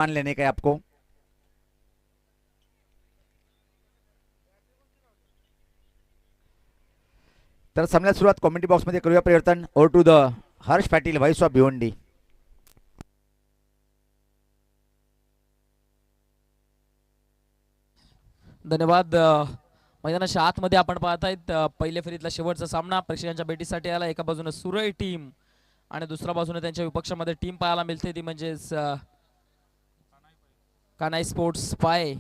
मान लेने का है आपको। तर सामन्यात सुरुवात कॉमेंट्री बॉक्स मध्ये करूया परिवर्तन. Over to the Harsh Patil, voice of Bhiwandi. धन्यवाद. मैदानाच्या आतमध्ये आपण पाहत आहेत पहिल्या फेरीतला शेवटचा सामना प्रेक्षकांच्या भेटीसाठी आला. एका बाजूने सुरई टीम आणि दुसऱ्या बाजूने त्यांच्या विपक्षामध्ये टीम पाहायला मिळते ती म्हणजेच कानाई स्पोर्ट्स पाय.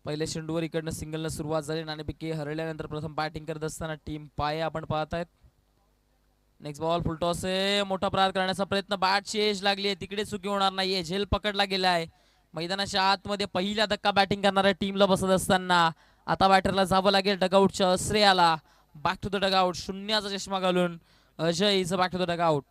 पहिल्या चेंडूवर इकडनं सिंगलनं सुरुवात झाली. नाणेफेकी हरल्यानंतर प्रथम बॅटिंग करत असताना टीम पाय आपण पाहत आहेत. नेक्स्ट बॉल फुलटॉस आहे. मोठा प्रहार करण्याचा प्रयत्न, बॅटची एज लागली आहे, तिकडे चुकी होणार नाहीये. झेल पकडला गेला आहे. मैदानाच्या आतमध्ये पहिला धक्का बॅटिंग करणाऱ्या टीमला बसत असताना आता बॅटरला जावं लागेल डगआउटच्या श्रेयाला. बॅक टू द डगआउट, शून्याचा चष्मा घालून Ajay is back to the dugout.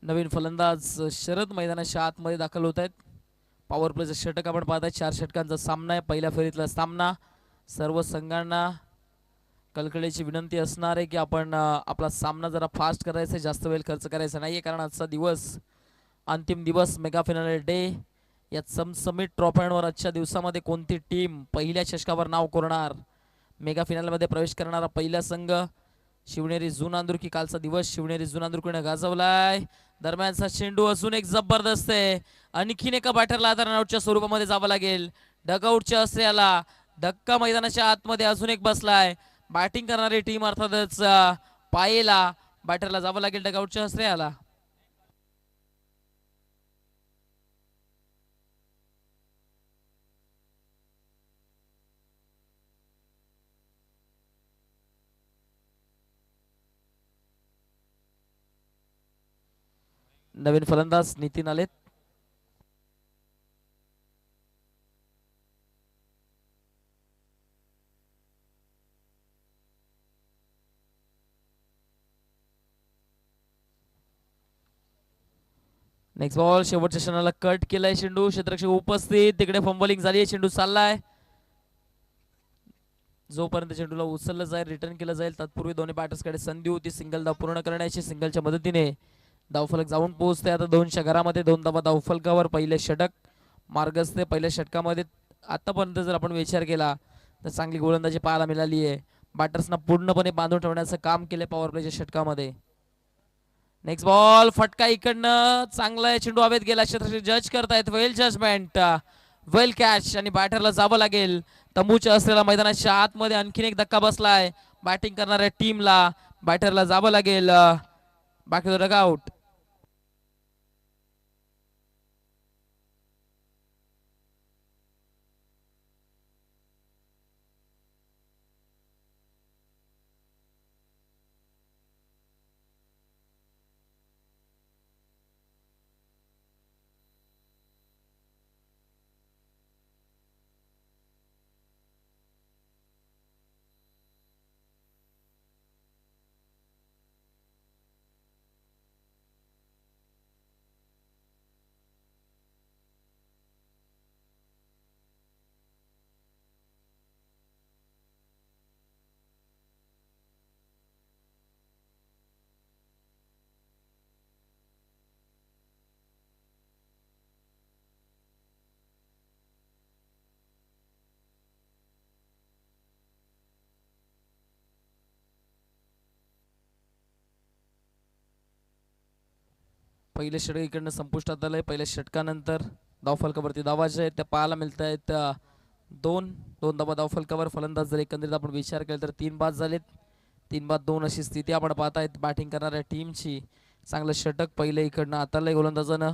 नवीन फलंदाज शरद मैदानाच्या आतमध्ये दाखल होत आहेत. पॉवर प्लेचं षटक आपण पाहत आहे. 4 षटकांचा सामना आहे. पहिल्या फेरीतला सामना. सर्व संघांना कलकलीची विनंती असणार आहे की आपण आपला सामना जरा फास्ट करायचा आहे, जास्त वेळ खर्च करायचा नाहीये, कारण आजचा दिवस अंतिम दिवस, मेगा फायनल डे. या समसमित ट्रॉफ्यांवर आजच्या दिवसामध्ये कोणती टीम पहिल्या षटकावर नाव कोरणार, मेगा फायनलमध्ये प्रवेश करणारा पहिला संघ शिवनेरी जुनांदुर्की. कालचा दिवस शिवनेरी जुनांदुर्कीने गाजवलाय. दरम्यानचा चेंडू अजून एक जबरदस्त आहे. आणखीन एका बॅटरला आता रनआउटच्या स्वरूपामध्ये जावं लागेल. डगआउटच्या अस्त्र्याला धक्का मैदानाच्या आतमध्ये अजून एक बसलाय. बॅटिंग करणारी टीम अर्थातच पायेला. बॅटरला जावं लागेल डगआउटच्या अस्त्र्याला. नवीन फलंदाज नितीन आलेत. नेक्स्ट बॉल शेवटच्या क्षणाला कट केलाय चेंडू. क्षेत्ररक्षक उपस्थित, तिकडे फंबलिंग झाली. चेंडू चाललाय. जोपर्यंत चेंडूला उचललं जाईल, रिटर्न केलं जाईल, तत्पूर्वी दोन्ही बॅटर्सकडे संधी होती सिंगल धाव पूर्ण करण्याची. सिंगलच्या मदतीने धावफलक जाऊन पोहोचते आता 2च्या घरामध्ये. 2 धावा धावफलकावर. पहिले षटक मार्गस्थ. पहिल्या षटकामध्ये आतापर्यंत जर आपण विचार केला तर चांगली गोलंदाजी पाहायला मिळाली आहे. बॅटर्सना पूर्णपणे बांधून ठेवण्याचं काम केलंय पॉवर प्लेच्या षटकामध्ये. नेक्स्ट बॉल फटका इकडनं चांगला आहे. चेंडू हवेत गेला. क्षेत्ररक्षक जज करतायत. वेल जजमेंट, वेल कॅच. आणि बॅटरला जावं लागेल. तंबूच्या असलेल्या मैदानाच्या आतमध्ये आणखीन एक धक्का बसलाय बॅटिंग करणाऱ्या टीमला. बॅटरला जावं लागेल बॅक टू द डगआउट. पहिले षटक इकडनं संपुष्टात आलंय. पहिल्या षटकानंतर धावफलकावरती धावा ज्या आहेत त्या पाहायला मिळत आहेत. 2 धावा धावफलकावर. फलंदाज जर एकंदरीत आपण विचार केला तर 3 बाद झालेत. 3 बाद 2 अशी स्थिती आपण पाहतायत बॅटिंग करणाऱ्या टीमची. चांगलं षटक पहिले इकडनं आतालंय गोलंदाजानं.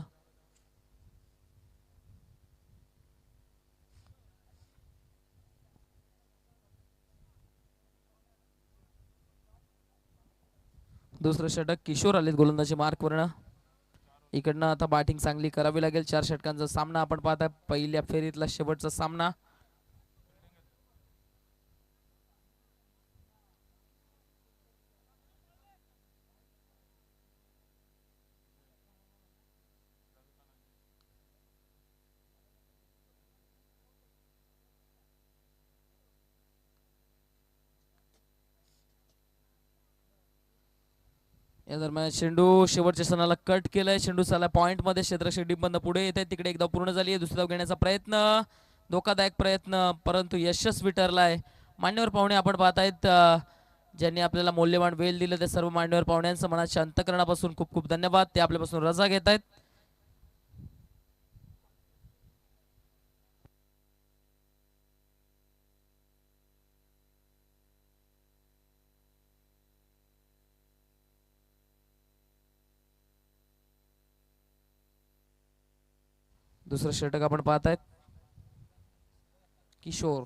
दुसरं षटक. किशोर आलेत गोलंदाजी मार्कवरनं. इकडनं आता बॅटिंग चांगली करावी लागेल. 4 षटकांचा सामना आपण पाहताय. पहिल्या फेरीतला शेवटचा सामना. या दरम्यान चेंडू शेवटच्या क्षणाला कट केलाय. चेंडू साला पॉइंट मध्ये क्षेत्ररक्षक डिपबंद पुढे येत आहे. तिकडे एक धाव पूर्ण झाली आहे. दुसरी धाव घेण्याचा प्रयत्न, धोकादायक प्रयत्न, परंतु यशस्वी ठरलाय. मान्यवर पाहुणे आपण पाहतायत, ज्यांनी आपल्याला मौल्यवान वेळ दिलं त्या सर्व मान्यवर पाहुण्यांचं मनाच्या अंतकरणापासून खूप खूप धन्यवाद. ते आपल्यापासून रजा घेत आहेत. दुसरं षटक आपण पाहतायत. Kishor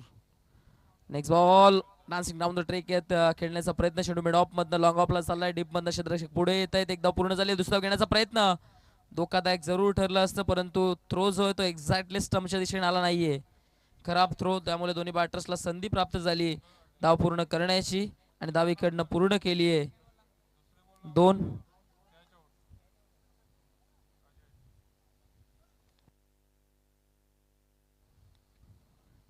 next ball dancing down the track येत खेळण्याचा प्रयत्न. चेंडू मिड ऑफ मधनं लॉंग ऑफला चाललाय. डीप मधनं क्षेत्ररक्षक पुढे येत आहेत. एकदा पूर्ण झाली. दुसरा घेण्याचा प्रयत्न धोकादायक जरूर ठरलं असतं, परंतु थ्रो जो आहे तो एक्झॅक्टली स्टम्पच्या दिशेने आला नाहीये. खराब थ्रो, त्यामुळे दोन्ही बॅटर्सला संधी प्राप्त झाली धाव पूर्ण करण्याची आणि धाव इकडनं पूर्ण केली आहे. 2.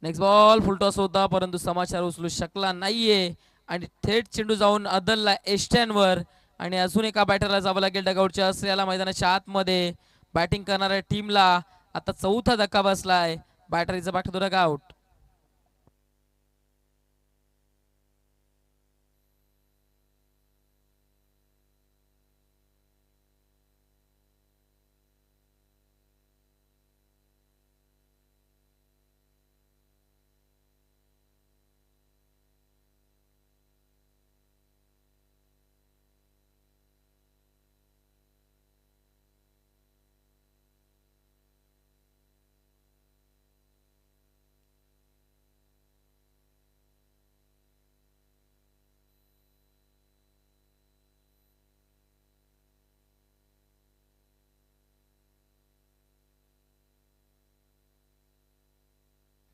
नेक्स्ट बॉल फुलटॉस होता, परंतु समाचार उचलू शकला नाहीये आणि थेट चेंडू जाऊन अदलला एस्टॅनवर आणि अजून एका बॅटरला जावं लागेल डगआउटच्या असलेल्या मैदानाच्या आतमध्ये. बॅटिंग करणाऱ्या टीमला आता चौथा धक्का बसलाय. Batter is back to the dugout.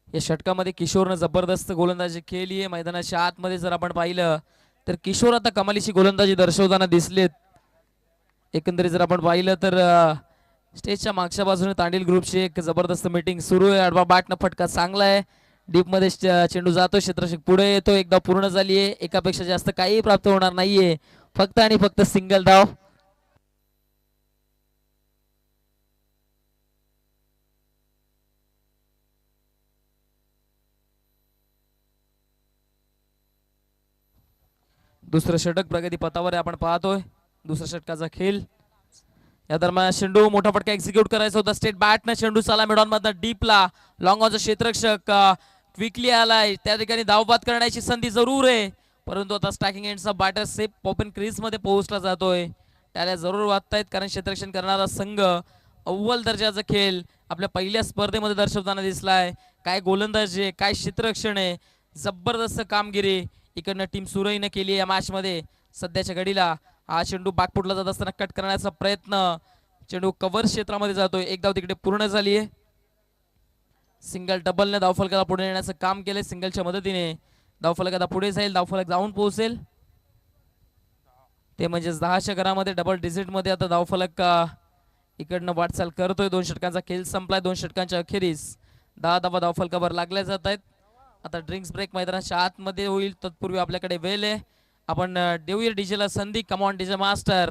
या षटकामध्ये किशोरनं जबरदस्त गोलंदाजी केली आहे. मैदानाच्या आतमध्ये जर आपण पाहिलं तर किशोर आता कमालीची गोलंदाजी दर्शवताना दिसलेत. एकंदरीत जर आपण पाहिलं तर स्टेजच्या मागच्या बाजूने तांडील ग्रुपची एक जबरदस्त मीटिंग सुरू आहे. आडवा बॅटनं फटका चांगला आहे. डीप मध्ये चेंडू जातो. क्षेत्ररक्षक पुढे येतो. एकदा पूर्ण झाली आहे. एकापेक्षा जास्त काही प्राप्त होणार नाहीये. फक्त आणि फक्त सिंगल धाव. दुसरं षटक प्रगती पथावर आपण पाहतोय. दुसऱ्या षटकाचा खेळ. या दरम्यान चेंडू मोठा फटका एक्झिक्यूट करायचा होता. स्टेट बॅटनं चेंडू साला मिडॉन मधनं डीपला. लॉंग ऑनचा क्षेत्ररक्षक क्विकली आलाय. त्या ठिकाणी धावबाद करण्याची संधी जरूर आहे, परंतु आता स्टॅकिंग एंडचा बॅटर सेफ ओपन क्रीज मध्ये पोहोचला जातोय. त्याला जरूर वाटतायत, कारण क्षेत्ररक्षण करणारा संघ अव्वल दर्जाचा खेळ आपल्या पहिल्या स्पर्धेमध्ये दर्शवताना दिसलाय. काय गोलंदाजी आहे, काय क्षेत्ररक्षण आहे, जबरदस्त कामगिरी इकडनं टीम सुरईनं केली या मॅच मध्ये. सध्याच्या घडीला हा चेंडू बॅकफुटला जात असताना कट करण्याचा प्रयत्न. चेंडू कव्हर क्षेत्रामध्ये जातोय. एक धाव तिकडे पूर्ण झाली आहे. सिंगल डबलने धावफलकाला पुढे नेण्याचं काम केलंय. सिंगलच्या मदतीने धावफलक आता पुढे जाईल. धावफलक जाऊन पोहोचेल ते म्हणजेच 10च्या घरामध्ये डबल डिजिट मध्ये आता धावफलक इकडनं वाटचाल करतोय. 2 षटकांचा खेळ संपलाय. 2 षटकांच्या अखेरीस 10 धावा धावफलकावर लागल्या जात आहेत. आता ड्रिंक्स ब्रेक मैदानाच्या आतमध्ये होईल. तत्पूर्वी आपल्याकडे वेळ आहे. आपण देऊया डीजेला संधी. Come on DJ master.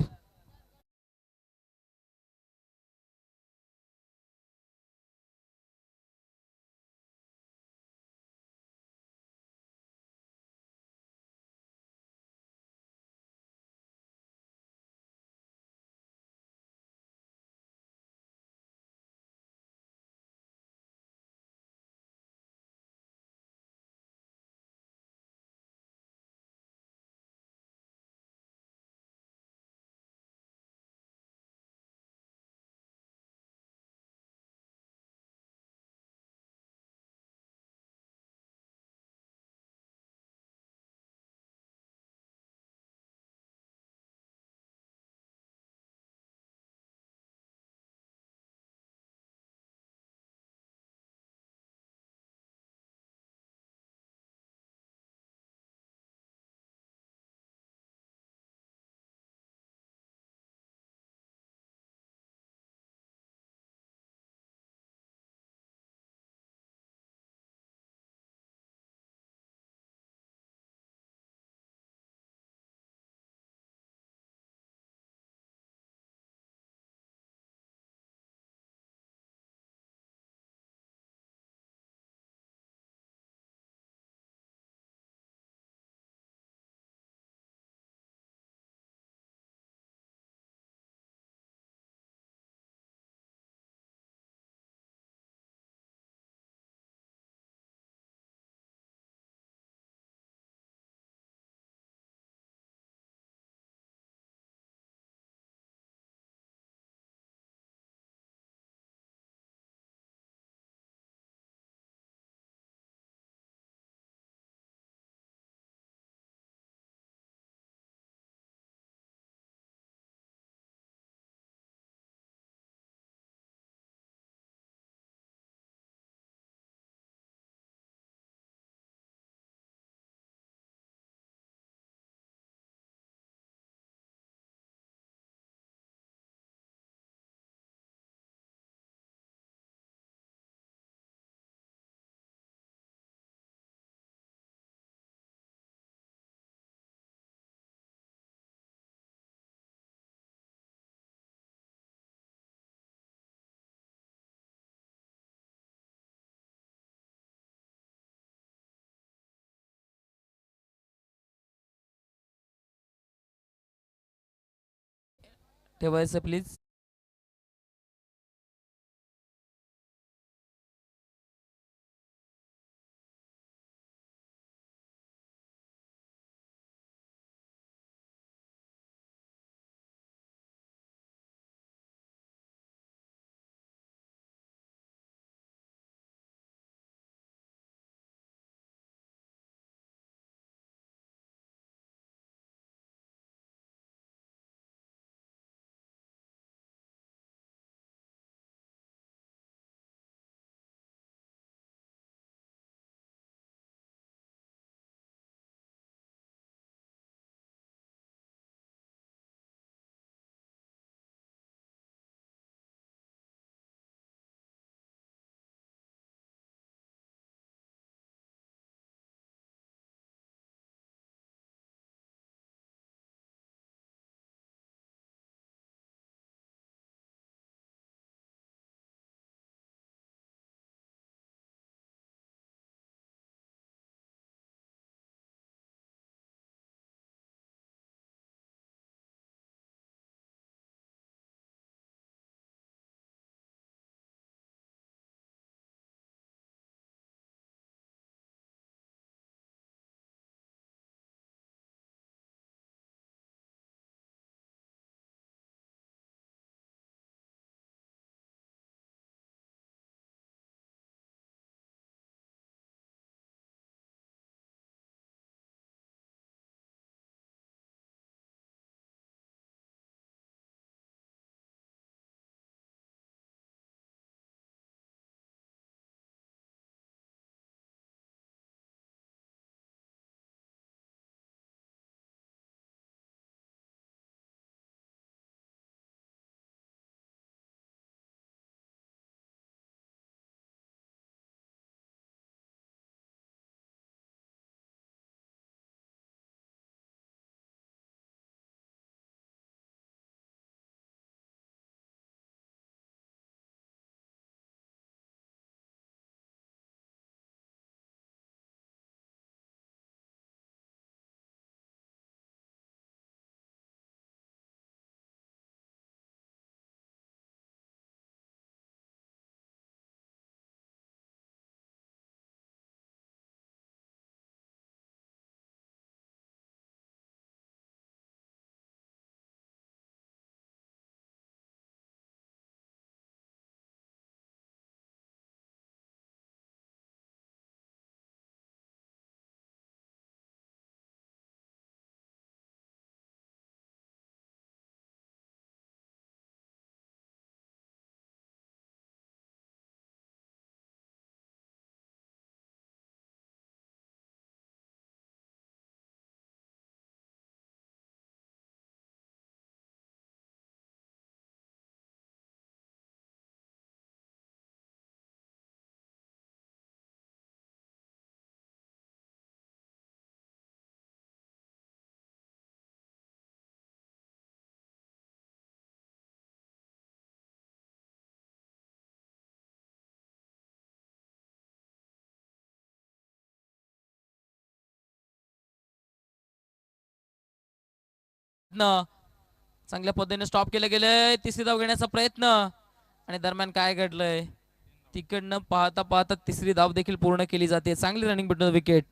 ठेवायचं प्लीज. न चांगल्या पद्धतीने स्टॉप केलं गेलंय. तिसरी धाव घेण्याचा प्रयत्न आणि दरम्यान काय घडलंय तिकडनं पाहता पाहता तिसरी धाव देखील पूर्ण केली जाते. चांगली रनिंग भेटून विकेट.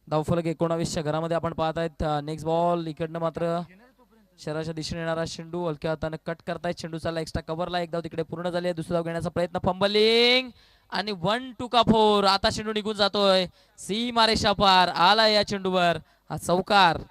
धावफलक 19च्या घरामध्ये आपण पाहत आहेत. नेक्स्ट बॉल इकडनं मात्र शहराच्या दिशेने येणारा चेंडू हलक्या हाताने कट करतायत. चेंडू चालला एक्स्ट्रा कव्हरला. एक धाव तिकडे पूर्ण झाली आहे. दुसरी धाव घेण्याचा प्रयत्न. फंबलिंग आणि 1-2 का 4. आता चेंडू निघून जातोय. सीमारेषा पार आलाय या चेंडूवर हा चौकार.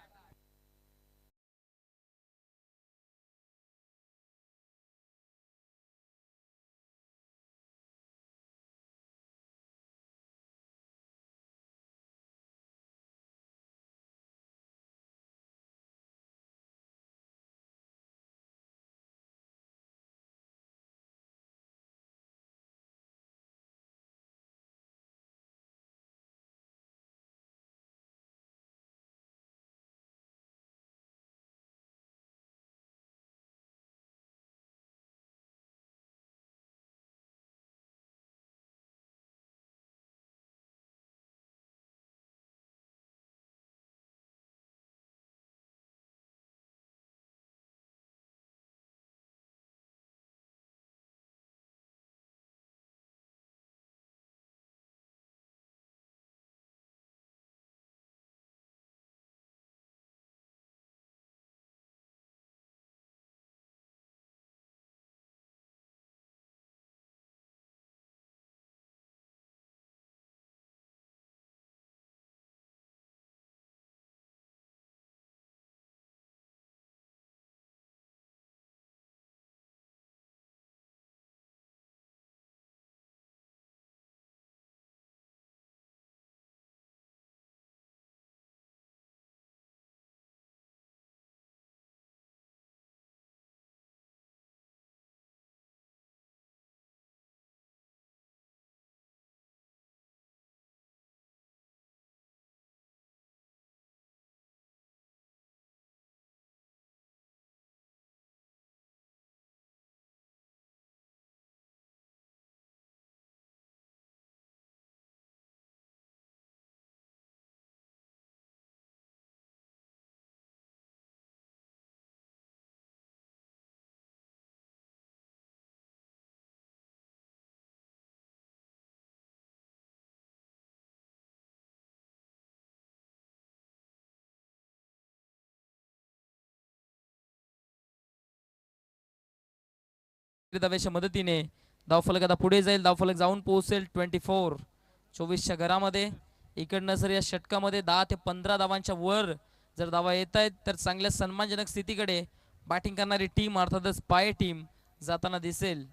धावेच्या मदतीने धावफलक आता पुढे जाईल. धावफलक जाऊन पोहोचेल 24. 24च्या घरामध्ये. इकडनं जर या षटकामध्ये 10 ते 15 धावांच्या वर जर धावा येत आहेत तर चांगल्या सन्मानजनक स्थितीकडे बॅटिंग करणारी टीम अर्थातच पाय टीम जाताना दिसेल.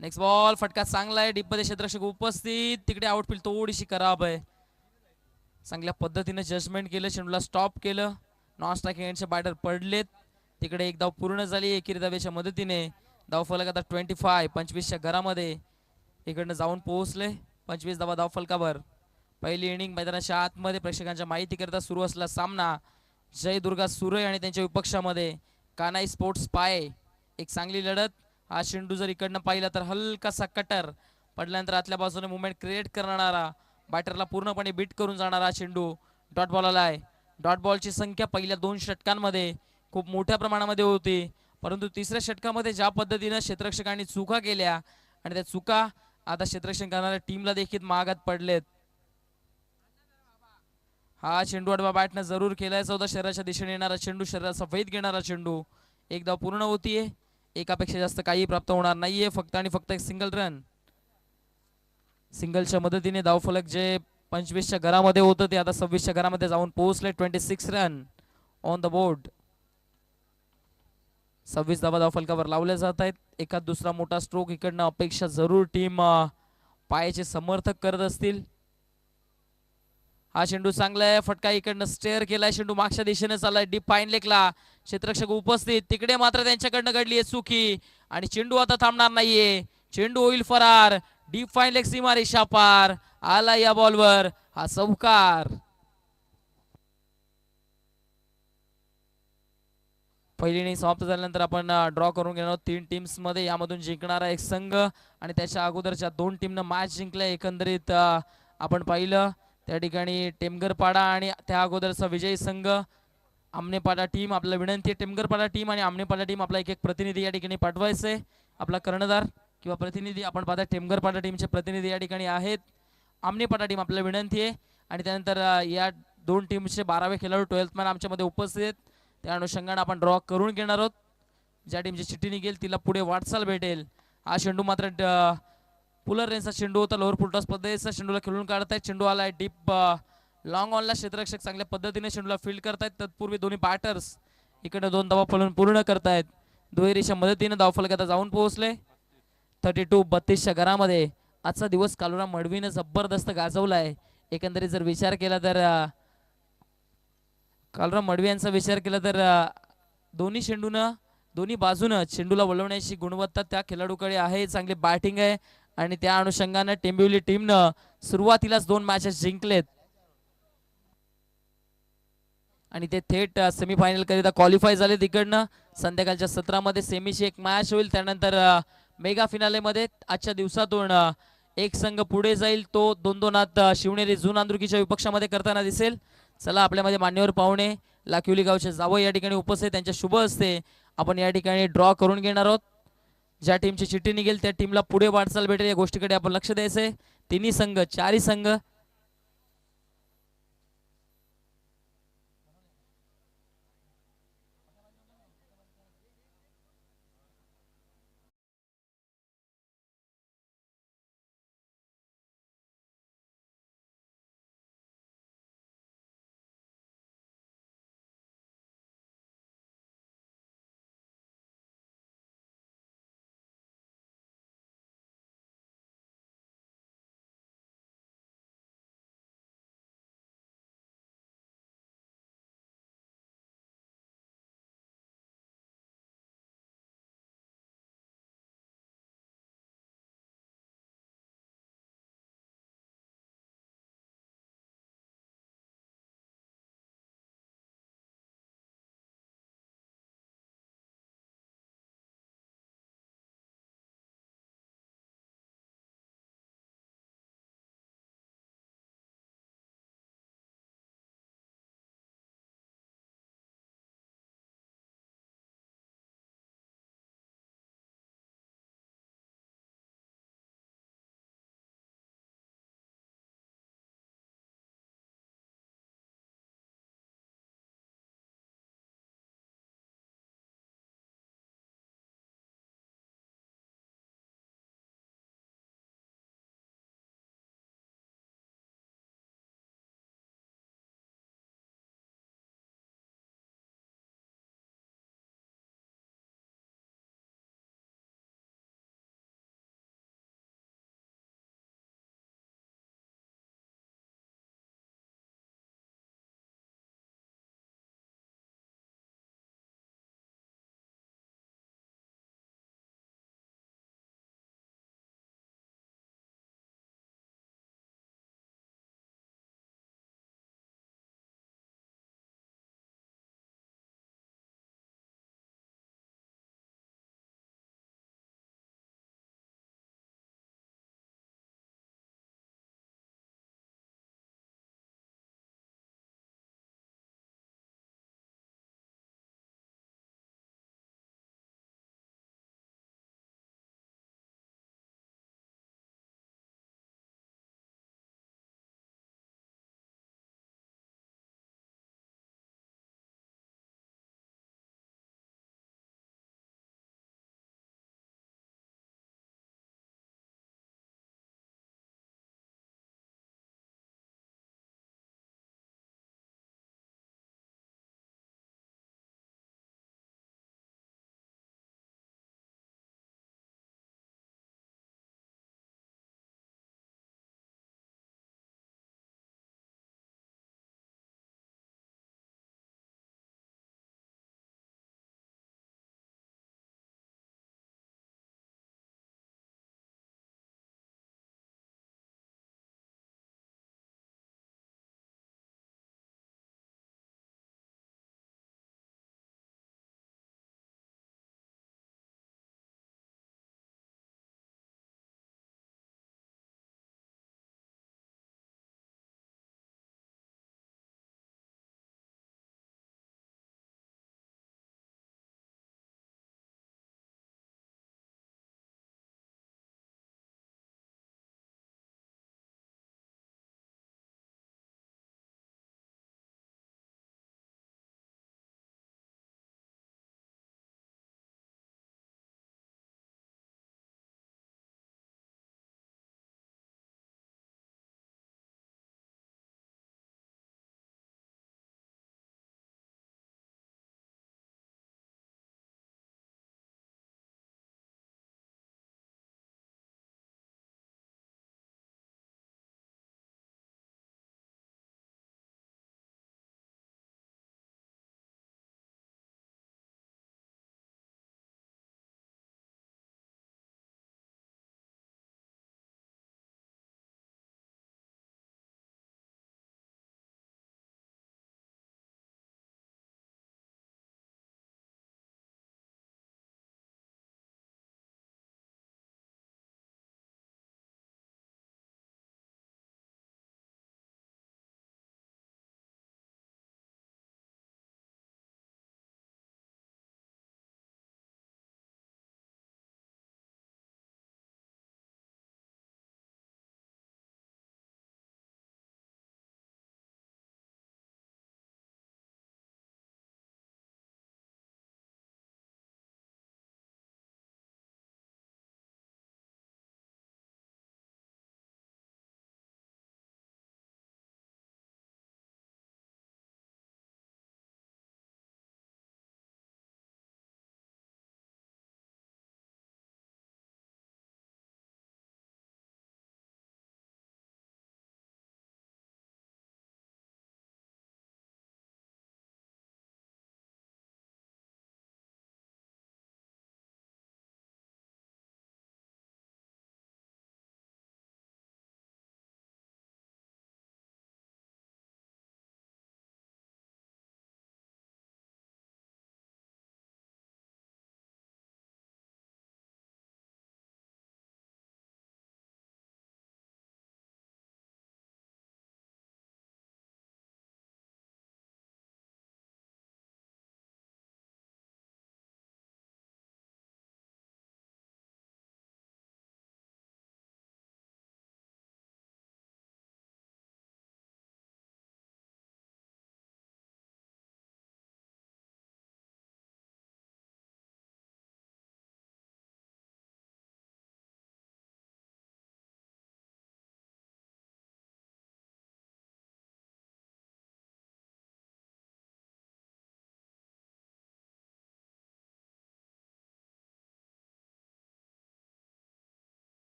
नेक्स्ट बॉल फटका चांगला आहे. डीपमध्ये क्षेत्ररक्षक उपस्थित. तिकडे आउटफील्ड थोडीशी खराब आहे. चांगल्या पद्धतीने जजमेंट केलं. चेंडूला स्टॉप केलं. नॉन स्ट्रायकिंग एंडचे बॅटर पडलेत. तिकडे एक धाव पूर्ण झाली एकेरी धावेच्या मदतीने. धावफलक आता 25. 25च्या घरामध्ये इकडनं जाऊन पोहोचले. 25 धावा धावफलकावर. पहिली इनिंग मैदानाच्या आतमध्ये प्रेक्षकांच्या माहितीकरिता सुरू असलेला सामना जय दुर्गा सुरई आणि त्यांच्या विपक्षामध्ये कानाई स्पोर्ट्स पाय. एक चांगली लढत. हा चेंडू जर इकडनं पाहिला तर हलकासा कटर पडल्यानंतर आतल्या बाजूने मुवमेंट क्रिएट करणारा बॅटरला पूर्णपणे बीट करून जाणारा चेंडू डॉट बॉल आलाय. डॉट बॉलची संख्या पहिल्या 2 षटकांमध्ये खूप मोठ्या प्रमाणामध्ये होती, परंतु तिसऱ्या षटकामध्ये ज्या पद्धतीनं क्षेत्ररक्षकांनी चुका केल्या आणि त्या चुका आता क्षेत्ररक्षण करणाऱ्या टीमला देखील मागात पडलेत. हा चेंडू आडवा बॅटनं जरूर केलाय. 14 शरीराच्या दिशेने येणारा चेंडू, शरीराचा वेध घेणारा चेंडू. एक धाव पूर्ण होतीये. एकापेक्षा जास्त काही प्राप्त होणार नाहीये. फक्त आणि फक्त एक सिंगल रन. सिंगलच्या मदतीने धावफलक जे 25च्या घरामध्ये होतं ते आता 26च्या घरामध्ये जाऊन पोहोचले. 26 रन ऑन द बोर्ड. 26 धावा धावफलकावर लावल्या जात आहेत. एखाद दुसरा मोठा स्ट्रोक इकडनं अपेक्षा जरूर टीम पायाचे समर्थक करत असतील. हा चेंडू चांगला आहे. फटका इकडनं स्टेअर केलाय. चेंडू मागच्या दिशेने चाललाय. डीप फाईन लेगला क्षेत्ररक्षक उपस्थित. तिकडे मात्र त्यांच्याकडनं घडली आहे चुकी आणि चेंडू आता थांबणार नाहीये. चेंडू होईल फरार. डीप फाईन लेग सीमा रेषा पार. आला या बॉलवर हा चौकार. पहिली इनिंग समाप्त झाल्यानंतर आपण ड्रॉ करून घेणार आहोत 3 टीम्स मध्ये. यामधून जिंकणारा एक संघ आणि त्याच्या अगोदरच्या 2 टीमनं मॅच जिंकल्या. एकंदरीत आपण पाहिलं त्या ठिकाणी टेमगरपाडा आणि त्या अगोदरचा विजयी संघ आमनेपाडा टीम. आपल्याला विनंती आहे टेमगरपाडा टीम आणि आमनेपाडा टीम आपला एक प्रतिनिधी या ठिकाणी पाठवायचे. आपला कर्णधार किंवा प्रतिनिधी आपण पाहता टेमगरपाडा टीमचे प्रतिनिधी या ठिकाणी आहेत. आमनेपाडा टीम आपल्याला विनंती आहे. आणि त्यानंतर या 2 टीमचे 12वे खेळाडू 12th मॅन आमच्यामध्ये उपस्थित आहेत. त्या अनुषंगाने आपण ड्रॉ करून घेणार आहोत. ज्या टीमची चिठ्ठी निघेल तिला पुढे वाटचाल भेटेल. हा चेंडू मात्र पुलर रेंजचा चेंडू होता. लोअर फुलटॉस पद्धतीचा चेंडूला खेळून काढतायत. चेंडू आलाय डीप लॉंग ऑनला. क्षेत्ररक्षक चांगल्या पद्धतीने चेंडूला फील्ड करतायत. तत्पूर्वी दोन्ही बॅटर्स इकडे 2 धावा फलून पूर्ण करतायत. दुहेरीच्या मदतीने धावफलक आता जाऊन पोहोचले. 32. 32च्या घरामध्ये आजचा दिवस कालुराम मडवीनं जबरदस्त गाजवलाय. एकंदरीत जर विचार केला तर कालुराम मडवी यांचा विचार केला तर दोन्ही चेंडूनं दोन्ही बाजूनं चेंडूला वळवण्याची गुणवत्ता त्या खेळाडूकडे आहे. चांगली बॅटिंग आहे आणि त्या अनुषंगाने टेंबिवली टीमनं सुरुवातीलाच 2 मॅचेस जिंकलेत आणि ते थेट सेमीफायनल करिता क्वालिफाय झाले. तिकडनं संध्याकाळच्या सत्रामध्ये सेमीची एक मॅच होईल. त्यानंतर मेगा फिनालेमध्ये आजच्या दिवसातून एक संघ पुढे जाईल. तो 2-2 शिवनेरी जून आंदुर्कीच्या विपक्षामध्ये करताना दिसेल. चला आपल्यामध्ये मान्यवर पाहुणे लाकिवली गावचे जावई या ठिकाणी उपस्थित. त्यांच्या शुभ हस्ते आपण या ठिकाणी ड्रॉ करून घेणार आहोत. ज्या टीमची चिठ्ठी निघेल त्या टीमला पुढे वाटचाल भेटेल. या गोष्टीकडे आपण लक्ष द्यायचंय. तिन्ही संघ 4ही संघ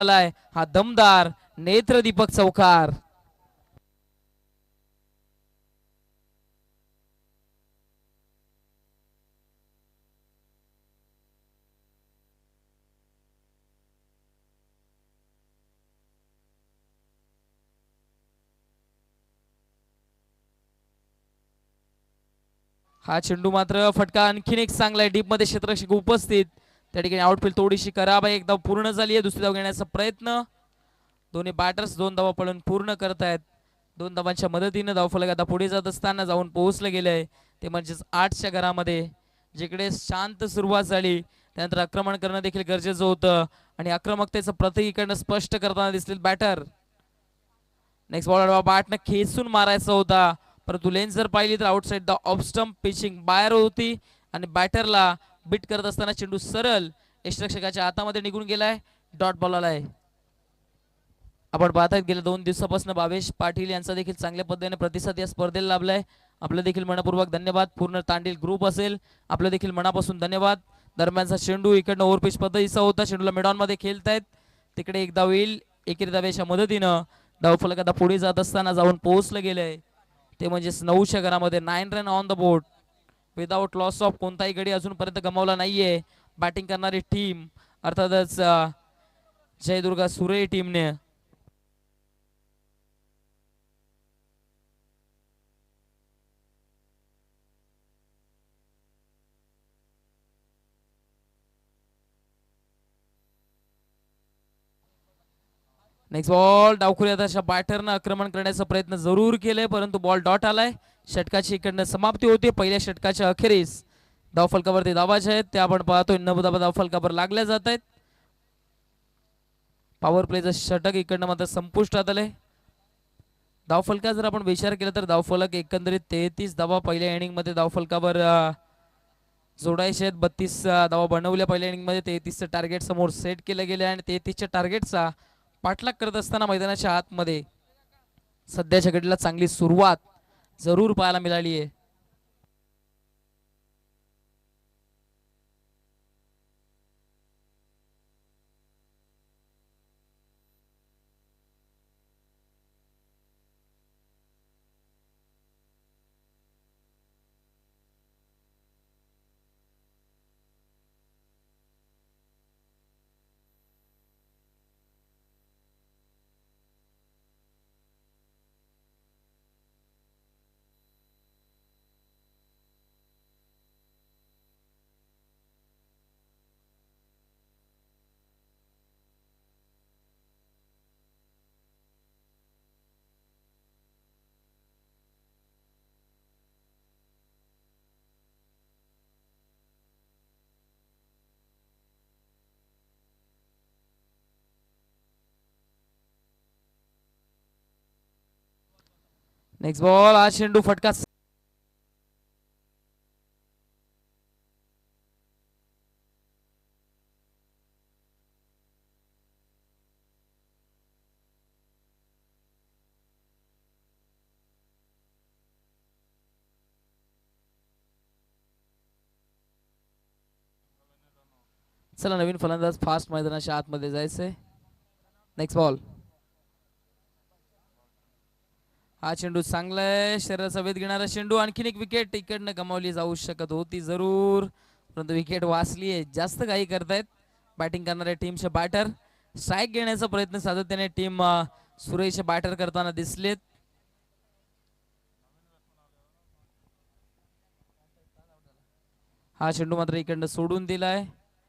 आलाय हा दमदार नेत्रदीपक चौकार. हा चेंडू मात्र फटका आणखीन एक चांगला आहे डीप मध्ये क्षेत्ररक्षक उपस्थित. त्या ठिकाणी आउटफील्ड थोडीशी खराब आहे. एक धाव पूर्ण झाली आहे. दुसरी धाव घेण्याचा प्रयत्न दोन्ही बॅटर्स 2 धावा पळून पूर्ण करतायत. 2 धावांच्या मदतीने धावफलक आता पुढे जात असताना जाऊन पोहोचले गेले ते म्हणजेच 8च्या घरामध्ये. जिकडे शांत सुरुवात झाली त्यानंतर आक्रमण करणं देखील गरजेचं होतं आणि आक्रमकतेचं प्रतीक इकडनं स्पष्ट करताना दिसतील बॅटर. नेक्स्ट बॉल बॅटनं खेचून मारायचा होता परंतु लेन्स जर पाहिली तर outside the off stump pitching बाहेर होती आणि बॅटरला बीट करत असताना चेंडू सरळ यष्टिरक्षकाच्या हातामध्ये निघून गेलाय. डॉट बॉल आलाय. आपण पाहतायत गेल्या 2 दिवसापासून भावेश पाटील यांचा देखील चांगल्या पद्धतीने प्रतिसाद या स्पर्धेला लाभलाय. आपलं देखील मनपूर्वक धन्यवाद. पूर्ण तांडील ग्रुप असेल आपलं देखील मनापासून धन्यवाद. दरम्यानचा चेंडू इकडनं ओव्हरपिच पद्धतीचा होता. चेंडूला मिडॉन मध्ये खेळतायत. तिकडे एक धाव येईल एकेरी धावेच्या मदतीनं. धावफलक आता पुढे जात असताना जाऊन पोहोचलं गेलंय ते म्हणजेच 9च्या घरामध्ये. 9 run on the board without loss of. कोणताही गडी अजूनपर्यंत गमावला नाहीये. बॅटिंग करणारी टीम अर्थातच जयदुर्गा सुरे टीमने नेक्स्ट बॉल डावखुऱ्यात अशा बॅटरनं आक्रमण करण्याचा प्रयत्न जरूर केलाय परंतु बॉल डॉट आलाय. षटकाची इकडनं समाप्ती होते. पहिल्या षटकाच्या अखेरीस धावफलकावरती धावाचे आहेत ते आपण पाहतोय. 9 धावा धावफलकावर लागल्या जात आहेत. पॉवर प्लेचं षटक इकडनं मात्र संपुष्टात आलंय. धावफलका जर आपण विचार केला तर धावफलक एकंदरीत 33 धावा पहिल्या इनिंग मध्ये धावफलकावर जोडायचे आहेत. 32 धावा बनवल्या पहिल्या इनिंग मध्ये. 33चं टार्गेट समोर सेट केलं गेलं आणि 33च्या टार्गेटचा पाठलाग करत असताना मैदानाच्या आतमध्ये सध्याच्या घडीला चांगली सुरुवात जरूर पाहायला मिळाली आहे. नेक्स्ट बॉल हा चेंडू फटका चला नवीन फलंदाज फास्ट मैदानाच्या आतमध्ये जायचंय. नेक्स्ट बॉल हा चेंडू चांगला आहे. शरीराचा वेध घेणारा चेंडू. आणखीन एक विकेट इकडनं गमावली जाऊ शकत होती जरूर परंतु विकेट वाचली आहे. जास्त काही करतायत बॅटिंग करणाऱ्या टीमचे बॅटर. स्ट्राईक घेण्याचा प्रयत्न सातत्याने टीम सुरेश बॅटर करताना दिसलेत. हा चेंडू मात्र इकडनं सोडून दिलाय.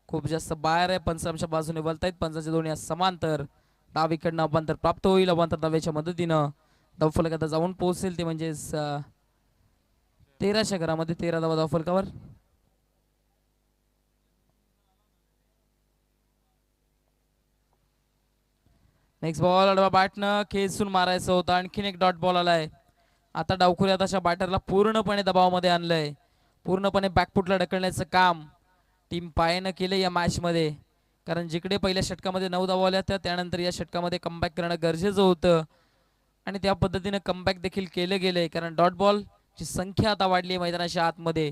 खूप जास्त बाहेर आहे. पंच आमच्या बाजूने वलतायत. पंचाचे दोन्ही समांतर डाव इकडनं अवांतर प्राप्त होईल. अवांतर धावेच्या मदतीनं धावफलक आता जाऊन पोहोचेल ते म्हणजेच 13च्या घरामध्ये. 13 धावा धावफलकावर. नेक्स्ट बॉल अडवा बॅटनं खेचून मारायचं होतं. आणखीन एक डॉट बॉल आलाय. आता डावखुऱ्यात अशा बॅटरला पूर्णपणे दबावामध्ये आणलंय. पूर्णपणे बॅकफुटला ढकलण्याचं काम टीम पायानं केलं या मॅच मध्ये. कारण जिकडे पहिल्या षटकामध्ये 9 धावा आल्या त्यानंतर या षटकामध्ये कमबॅक करणं गरजेचं होतं आणि त्या पद्धतीने कमबॅक देखील केलं गेलंय. कारण डॉट बॉल ची संख्या आता वाढली आहे मैदानाच्या आतमध्ये.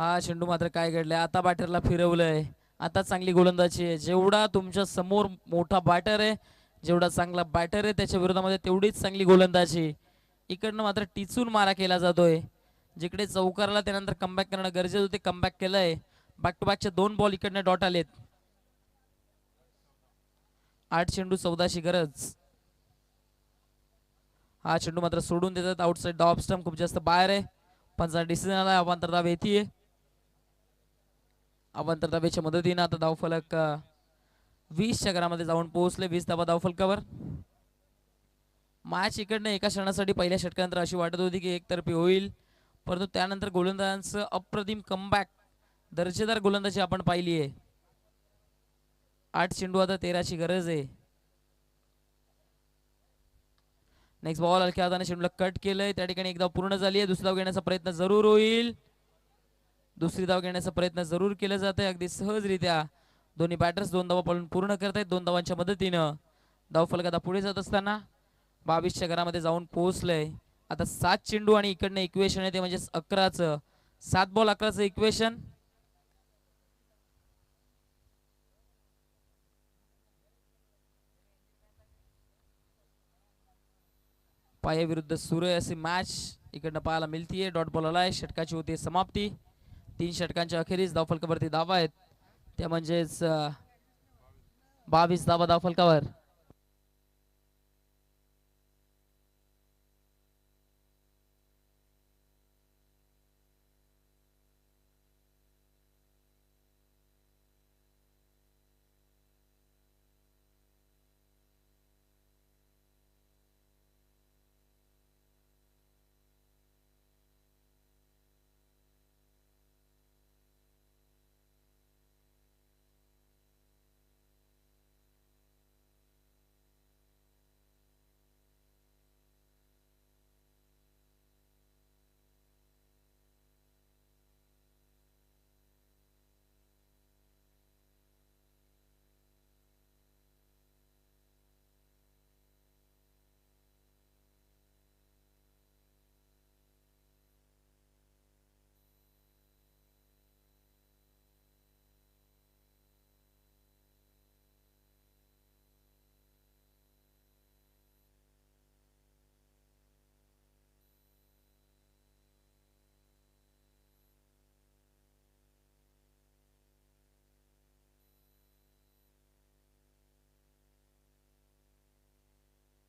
हा चेंडू मात्र काय घडलंय, आता बॅटरला फिरवलंय. आता चांगली गोलंदाजी आहे. जेवढा तुमच्या समोर मोठा बॅटर आहे, जेवढा चांगला बॅटर आहे, त्याच्या विरोधामध्ये तेवढीच चांगली गोलंदाजी. इकडनं मात्र टिचून मारा केला जातोय. जिकडे चौकारला त्यानंतर कमबॅक करणं गरजेचं होते, कमबॅक केलंय. बॅक टू बॅकचे 2 बॉल इकडनं डॉट आलेत. 8 चेंडू 14ची गरज. हा चेंडू मात्र सोडून देतात. आउटसाइड द ऑफ स्टंप खूप जास्त बाहेर आहे. पंचा डिसिजन आला. अवांतर धाव येते. अवांतर धावेच्या मदतीनं आता धावफलक 20च्या घरामध्ये जाऊन पोहोचले. 20 धावा धावफलकावर. मॅच इकडनं एका क्षणासाठी पहिल्या षटकानंतर अशी वाटत होती की एकतर्फी होईल, परंतु त्यानंतर गोलंदाजांचं अप्रतिम कमबॅक, दर्जेदार गोलंदाजी आपण पाहिली आहे. 8 चेंडू आता 13ची गरज आहे. नेक्स्ट बॉल हलक्या हाताने चेंडूला कट केलंय. त्या ठिकाणी एक धाव पूर्ण झाली आहे. दुसरी धाव घेण्याचा प्रयत्न जरूर होईल. दुसरी धाव घेण्याचा प्रयत्न जरूर केला जात आहे. अगदी सहजरित्या दोन्ही बॅटर्स 2 धावा पळून पूर्ण करतायत. 2 धावांच्या मदतीनं धावफलक आता पुढे जात असताना 22च्या घरामध्ये जाऊन पोहोचलंय. आता 7 चेंडू आणि इकडनं इक्वेशन आहे ते म्हणजे 11चं. 7 बॉल 11चं इक्वेशन. पाया विरुद्ध सूर्य अशी मॅच इकडनं पाहायला मिळतीये. डॉट बॉल आलाय. षटकाची होती समाप्ती. 3 षटकांच्या अखेरीस धावफलकावरती धावा आहेत त्या म्हणजेच 22 धावा धावफलकावर.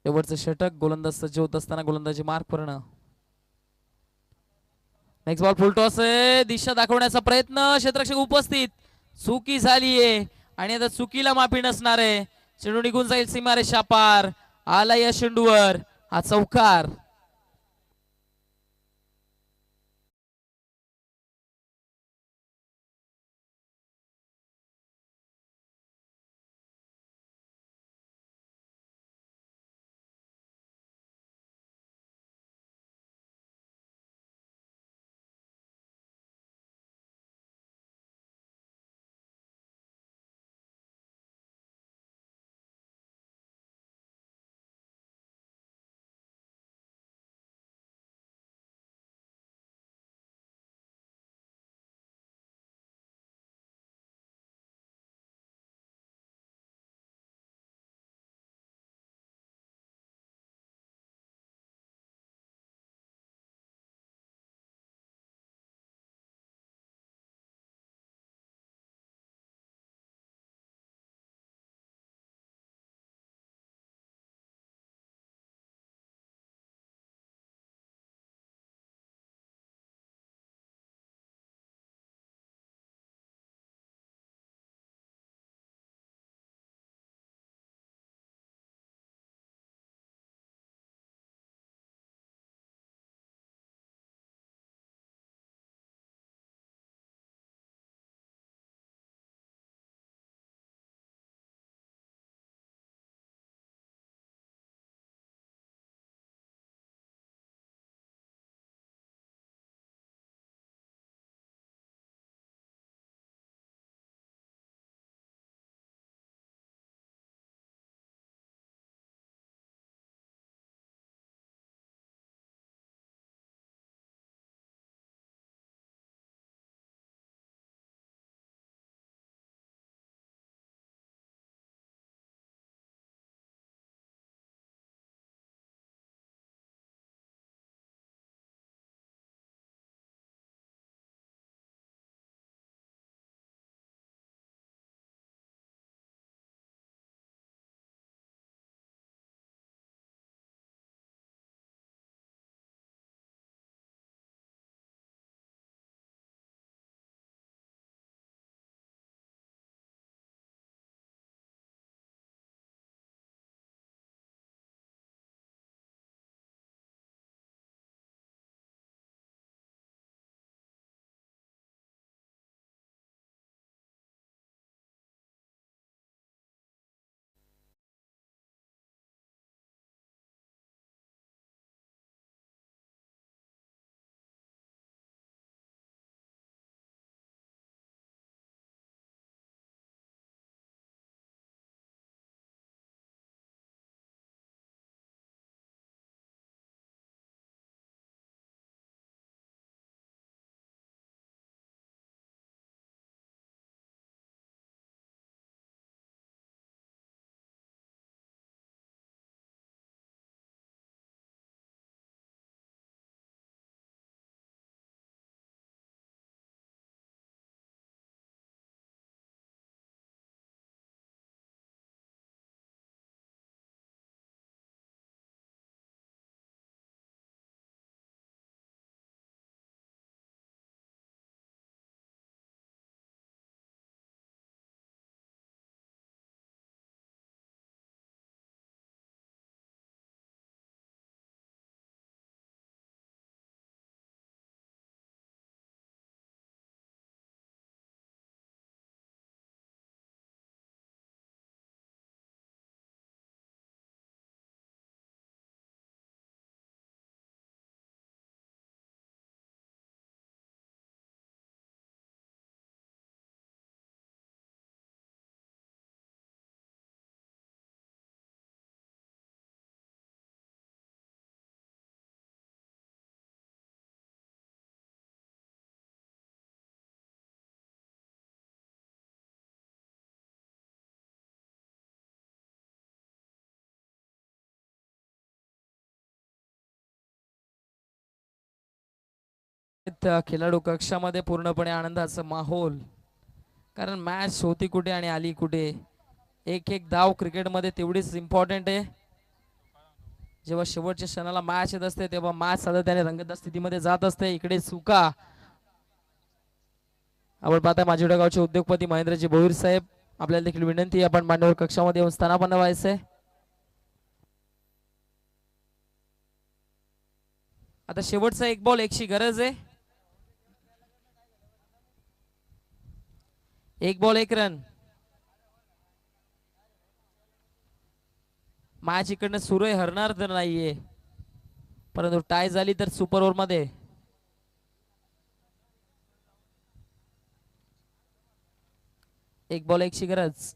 शेवटचं षटक. गोलंदाज सज्ज होत असताना गोलंदाजी मार्क करणं. नेक्स्ट बॉल फुल टॉस आहे. दिशा दाखवण्याचा प्रयत्न. क्षेत्ररक्षक उपस्थित. चुकी झालीये आणि आता चुकीला माफी नसणार आहे. चेंडू निघून जाईल सीमारेषा पार. आला या चेंडूवर हा चौकार. खेळाडू कक्षामध्ये पूर्णपणे आनंदाचा माहोल, कारण मॅच होती कुठे आणि आली कुठे. एक एक धाव क्रिकेटमध्ये तेवढीच इम्पॉर्टंट आहे. जेव्हा शेवटच्या क्षणाला मॅच येत असते तेव्हा मॅच सातत्याने रंगत स्थितीमध्ये जात असते. इकडे चुका आपण पाहता माझ्या गावचे उद्योगपती महेंद्रजी भोईर साहेब, आपल्याला देखील विनंती आपण मांडवर कक्षामध्ये येऊन स्थानापन्न व्हायचंय. आता शेवटचा एक बॉल एकची गरज आहे. एक बॉल एक रन. मॅच इकडनं सुरू हरणार तर नाहीये, परंतु टाय झाली तर सुपर ओव्हर मध्ये एक बॉल एकची गरज.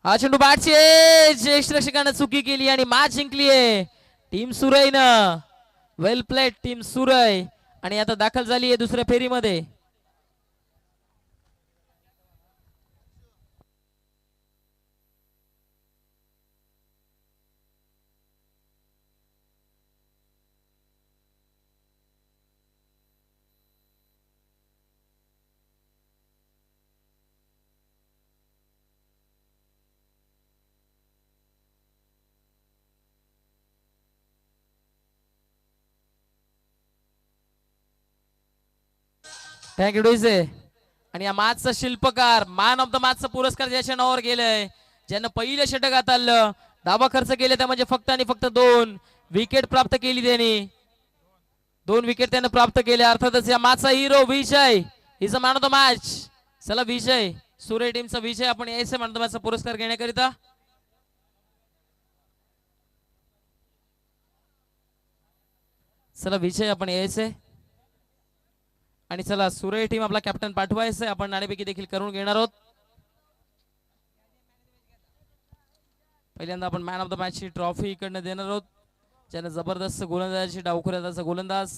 हा चेंडू बॅटची ज्येष्ठ रक्षकाने चुकी केली आणि मॅच जिंकली आहे टीम सुरईनं. वेल प्लेड टीम सुरई, आणि आता दाखल झाली आहे दुसऱ्या फेरीमध्ये. थँक्यू डोईसे. आणि या मॅचचा शिल्पकार, मॅन ऑफ द मॅचचा पुरस्कार ज्याच्या नावावर गेलाय, ज्यानं पहिलं षटक हाताळलं, धावा खर्च केले त्या म्हणजे फक्त आणि फक्त 2 विकेट प्राप्त केली त्यांनी. 2 विकेट त्यानं प्राप्त केले. अर्थातच या मॅचचा hero Vijay is a man of the match. चला विजय, सुरे टीमचा विजय आपण यायचं मॅन ऑफ द मॅचचा पुरस्कार घेण्याकरिता. चला विजय आपण यायचंय. आणि चला सुरे टीम आपला कॅप्टन पाठवायचंय, आपण नाणेफेकी देखील करून घेणार आहोत. पहिल्यांदा आपण मॅन ऑफ द मॅच ची ट्रॉफी इकडनं देणार आहोत, ज्याने जबरदस्त गोलंदाजी, डावखुऱ्याचा गोलंदाज